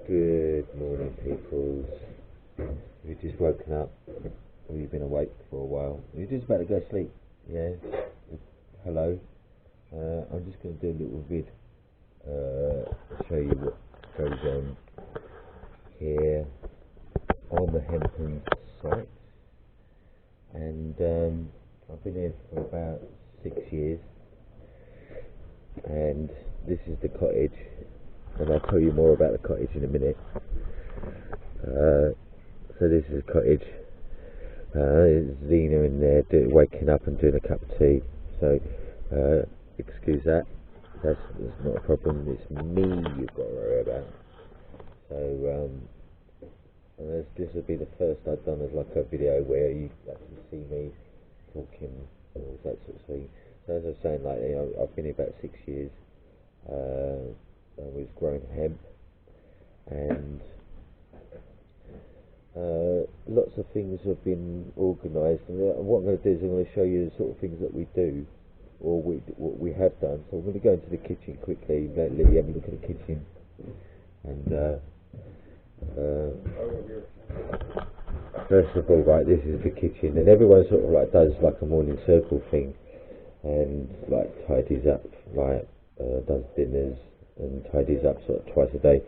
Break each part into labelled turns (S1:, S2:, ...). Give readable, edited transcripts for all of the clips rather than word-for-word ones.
S1: Good morning, peoples. You've just woken up, or you've been awake for a while. You're just about to go to sleep. Yeah. Hello. I'm just going to do a little vid. Show you what goes on here on the Hempen site. And I've been here for about 6 years. And this is the cottage. And I'll tell you more about the cottage in a minute. So this is a cottage. There's Zena in there waking up and doing a cup of tea. So excuse that. That's not a problem. It's me you've got to worry about. So this will be the first I've done as like a video where you actually see me talking and all that sort of thing. So as I was saying, like, you know, I've been here about 6 years. We've grown hemp, and lots of things have been organised. And what I'm going to do is I'm going to show you the sort of things that we do, or what we have done. So I'm going to go into the kitchen quickly, let you have a look at the kitchen. And first of all, right, this is the kitchen, and everyone sort of like does like a morning circle thing, and like tidies up, like does dinners and tidies up sort of twice a day.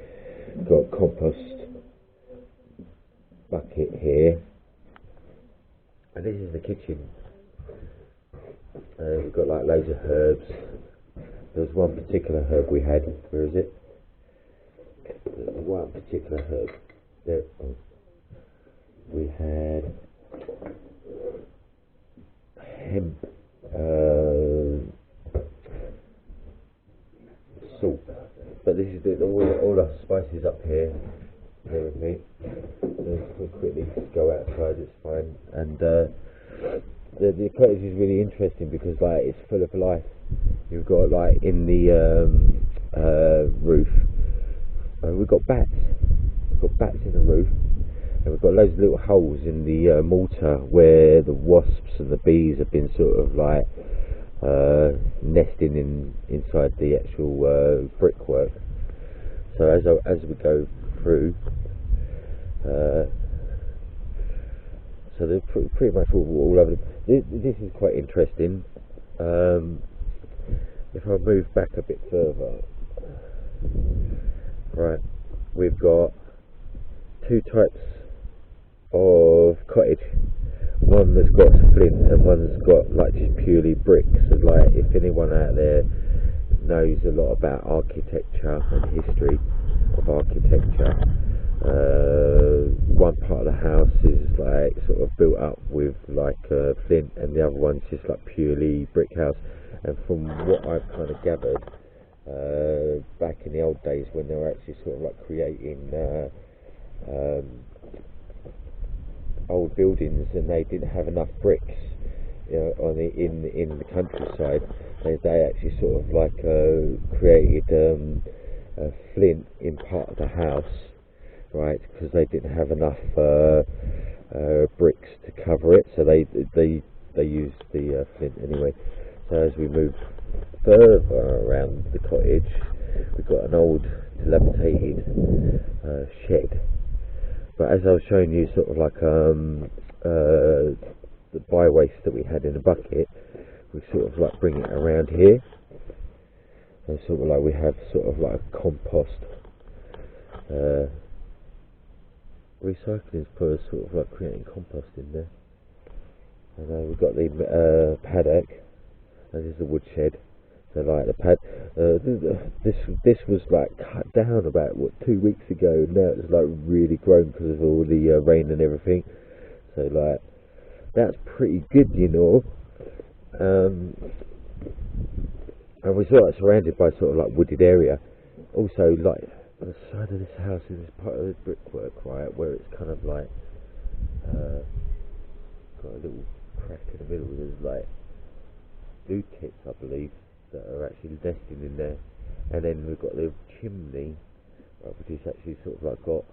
S1: Got a compost bucket here, and this is the kitchen. We've got like loads of herbs. There was one particular herb we had. Where is it? There's one particular herb. There. Oh. We had hemp. Salt, but this is all the spices up here. Bear with me. We'll quickly just go outside. It's fine. And the cottage is really interesting because like it's full of life. You've got like in the roof. We've got bats. We've got bats in the roof, and we've got loads of little holes in the mortar where the wasps and the bees have been sort of like nesting inside the actual brickwork. So as we go through, so they're pretty much all over. This is quite interesting. If I move back a bit further, right, we've got two types of cottage. One that's got flint and one that's got like just purely bricks. And like, if anyone out there knows a lot about architecture and history of architecture, one part of the house is like sort of built up with like flint, and the other one's just like purely brick house. And from what I've kind of gathered, back in the old days when they were actually sort of like creating old buildings, and they didn't have enough bricks, you know, in the countryside, they actually sort of like created flint in part of the house, right? Because they didn't have enough bricks to cover it, so they used the flint anyway. So as we move further around the cottage, we've got an old dilapidated shed. But as I was showing you, sort of like the by-waste that we had in a bucket, we sort of like bring it around here, and sort of like we have sort of like a compost. Recycling is for sort of like creating compost in there. And we've got the paddock, and this is the woodshed. So like the pad, this was like cut down about 2 weeks ago. Now it's like really grown because of all the rain and everything. So like that's pretty good, you know. And we're sort of surrounded by sort of like wooded area. Also, like on the side of this house is this part of the brickwork, right, where it's kind of like got a little crack in the middle. There's like blue tits, I believe, that are actually nesting in there. And then we've got the chimney, right, which is actually sort of like got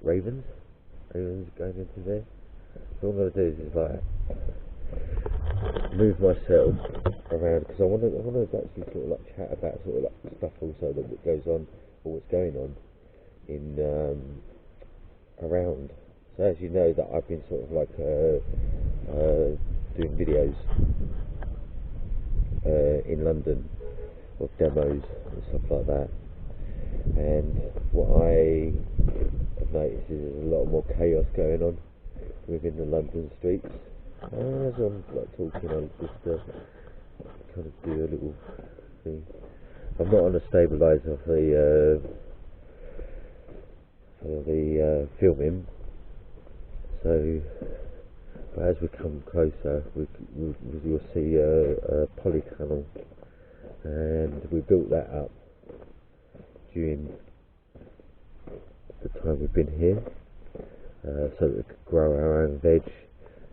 S1: ravens going into there. So what I'm going to do is like move myself around, because I want to actually sort of like chat about sort of like stuff also that goes on, or what's going on in around. So as you know, that I've been sort of like doing videos in London of demos and stuff like that, and what I have noticed is there's a lot more chaos going on within the London streets. As I'm like talking, I'll just kind of do a little thing. I'm not on a stabiliser for the filming, so but as we come closer, you'll see a Polytunnel, and we built that up during the time we've been here, so that we could grow our own veg.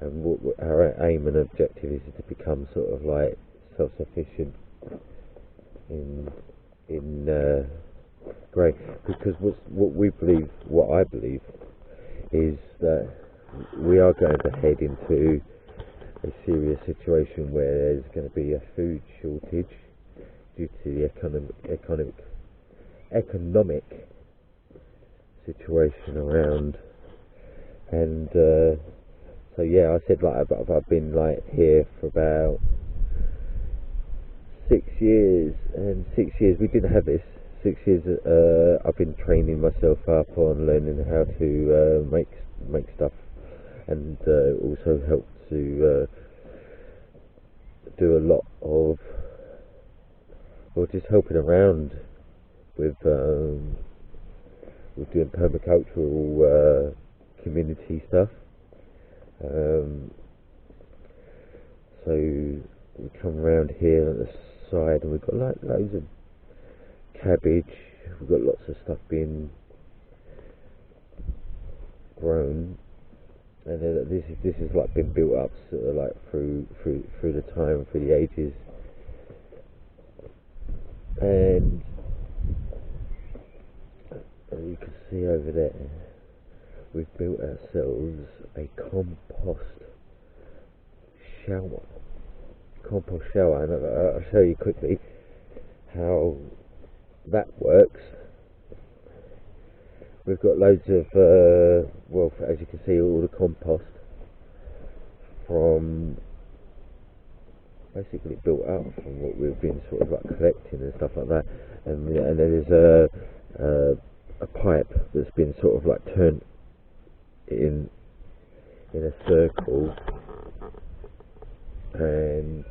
S1: And what our aim and objective is to become sort of like self-sufficient in growing. Because what I believe is that we are going to head into a serious situation where there's going to be a food shortage due to the economic situation around. And so yeah, I said like I've been like here for about 6 years, and 6 years we didn't have this. 6 years I've been training myself up on learning how to make stuff, and also help to do a lot of, or just helping around with doing permacultural community stuff. So we come around here at the side, and we've got like loads of cabbage. We've got lots of stuff being grown, and this is like been built up sort of like through the time, through the ages. And as you can see over there, we've built ourselves a compost shower, and I'll show you quickly how that works. We've got loads of well, as you can see, all the compost from basically built up from what we've been sort of like collecting and stuff like that, and then there's a pipe that's been sort of like turned in a circle, and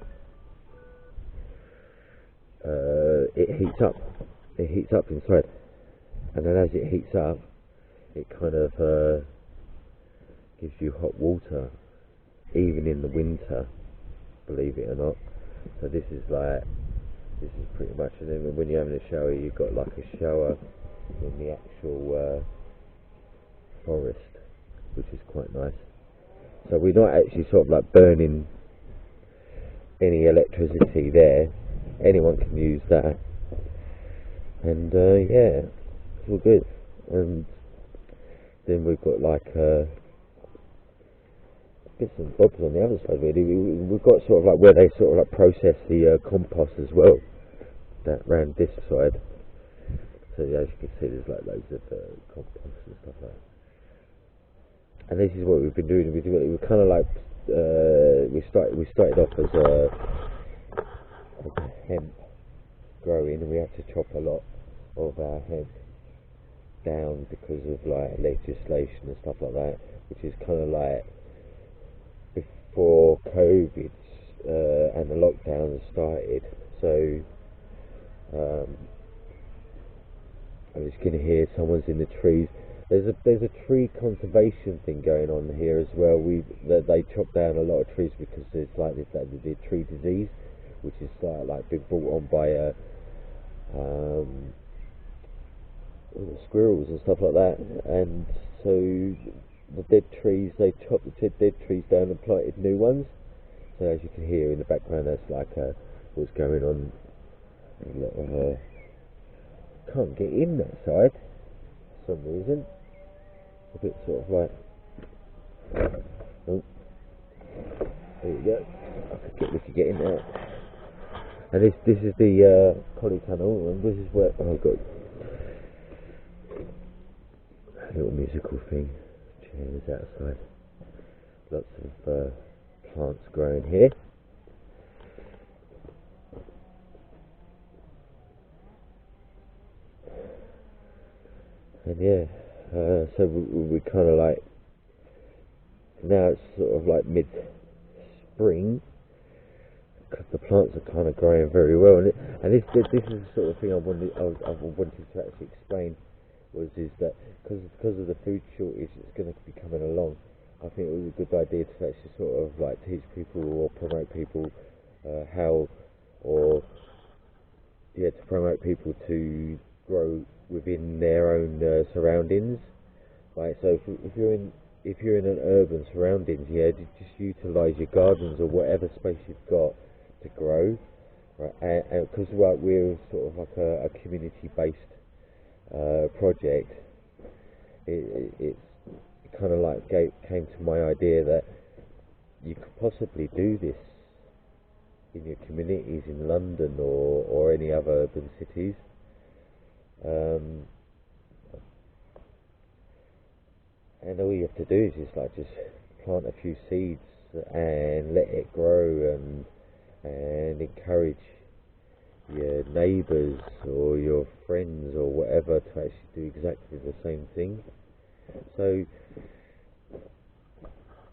S1: it heats up inside, and then as it heats up, it kind of gives you hot water even in the winter, believe it or not. So this is pretty much, and then when you're having a shower, you've got like a shower in the actual forest, which is quite nice. So we're not actually sort of like burning any electricity there. Anyone can use that, and yeah, it's all good. And then we've got like bits and bobs on the other side. Really, we've got sort of like where they sort of like process the compost as well. That round this side. So yeah, as you can see, there's like loads of compost and stuff like that. And this is what we've been doing. We're kind of like we started off as a hemp growing, and we had to chop a lot of our hemp down because of like legislation and stuff like that, which is kind of like before COVID and the lockdowns started. So I'm just going to hear someone's in the trees. There's a tree conservation thing going on here as well. They chop down a lot of trees because there's like the tree disease, which is like been brought on by squirrels and stuff like that. And so the dead trees, they chopped the dead trees down and planted new ones. So as you can hear in the background, that's like what's going on. A lot of can't get in that side for some reason. A bit sort of like, oh, there you go. We could get in there. And this is the Polytunnel, and this is where I've got a little musical thing. Chairs outside. Lots of plants growing here. And yeah, so we kind of like, now it's sort of like mid-spring, because the plants are kind of growing very well, and this is the sort of thing I wanted to actually explain, is that because of the food shortage that's going to be coming along, I think it was a good idea to actually sort of like teach people or promote people to promote people to grow within their own surroundings. Right, so if you're in an urban surroundings, just utilise your gardens or whatever space you've got to grow. Right, and because we're sort of like a community-based project, it kind of like came to my idea that you could possibly do this in your communities in London or any other urban cities. And all you have to do is just plant a few seeds and let it grow, and encourage your neighbours or your friends or whatever to actually do exactly the same thing. So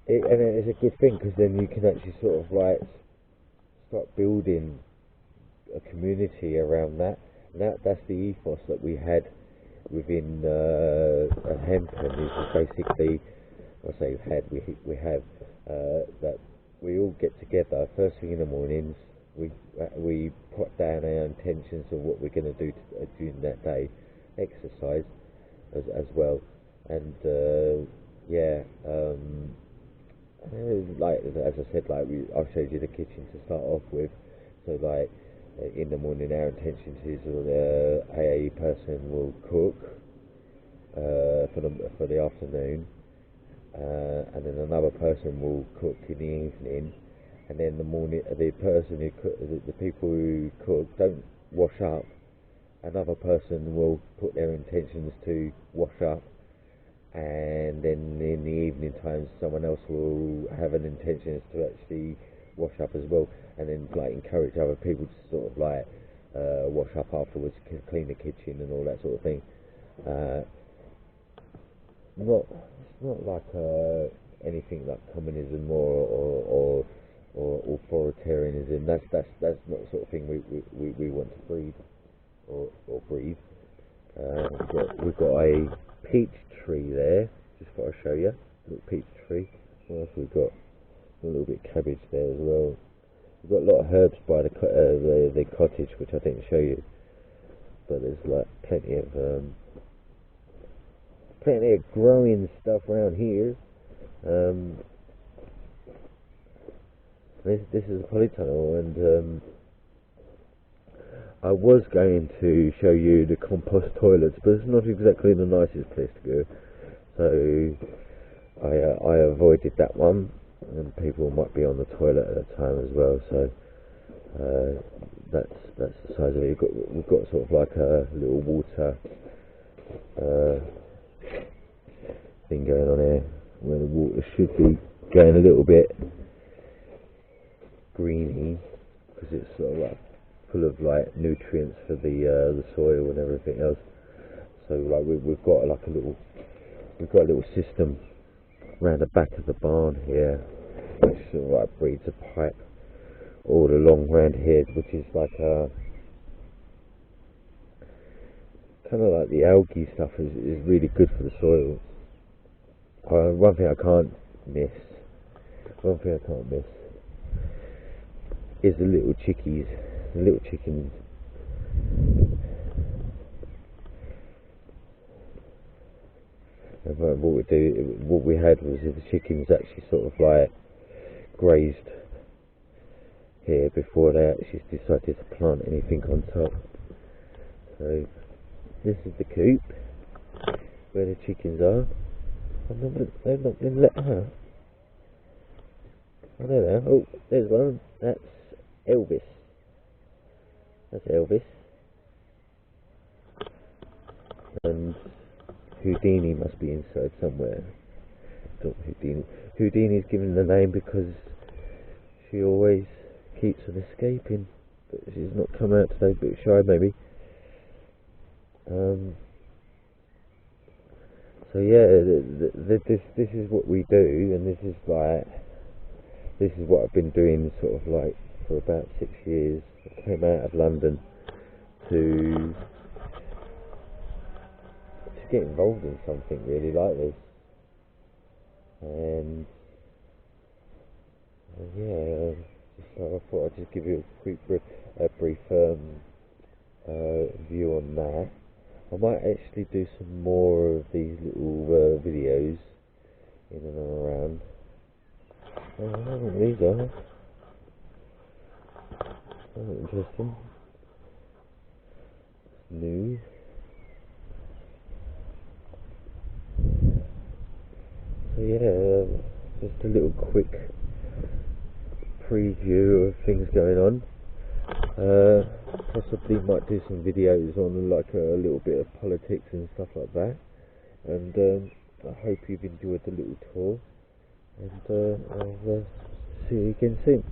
S1: it's a good thing, because then you can actually sort of like start building a community around that. And that's the ethos that we had within Hempen, is basically, we have that we all get together first thing in the mornings. We put down our intentions of what we're going to do during that day, exercise as well, and like as I said, like I showed you the kitchen to start off with. So like in the morning, our intention is the AA person will cook for the afternoon, and then another person will cook in the evening, and then the person who the people who cook don't wash up. Another person will put their intentions to wash up, and then in the evening times someone else will have an intention to actually wash up as well, and then like encourage other people to sort of like wash up afterwards, clean the kitchen and all that sort of thing. It's not like anything like communism or authoritarianism. That's not the sort of thing we want to breed or breathe. We've got a peach tree there. Just thought I'd show you. A little peach tree. What else we've got? A little bit of cabbage there as well. We've got a lot of herbs by the cottage, which I didn't show you. But there's like plenty of growing stuff around here. This is a polytunnel, and I was going to show you the compost toilets, but it's not exactly the nicest place to go. So I avoided that one, and people might be on the toilet at the time as well. So that's the size of it. We've got sort of like a little water thing going on here, where the water should be going a little bit greeny, because it's sort of like full of like nutrients for the soil and everything else. So like we've got a little system around the back of the barn here, which sort of like breeds a pipe all along around here, which is like kind of like the algae stuff is really good for the soil. One thing I can't miss is the little chickies, the little chickens. And what we had was the chickens actually sort of like grazed here before they actually decided to plant anything on top. So this is the coop where the chickens are. They've not been let out. I don't know. Oh, there's one. That's Elvis. That's Elvis. And Houdini must be inside somewhere. Not Houdini. Houdini's given the name because she always keeps on escaping. But she's not come out today, a bit shy maybe. So yeah, this is what we do, and this is what I've been doing sort of like for about 6 years. I came out of London to get involved in something really like this, and yeah, I thought I'd just give you a brief view on that. I might actually do some more of these little videos in and around. I don't know what these are. Oh, interesting. New. So yeah, just a little quick preview of things going on. Possibly might do some videos on like a little bit of politics and stuff like that. And I hope you've enjoyed the little tour. And I'll see you again soon.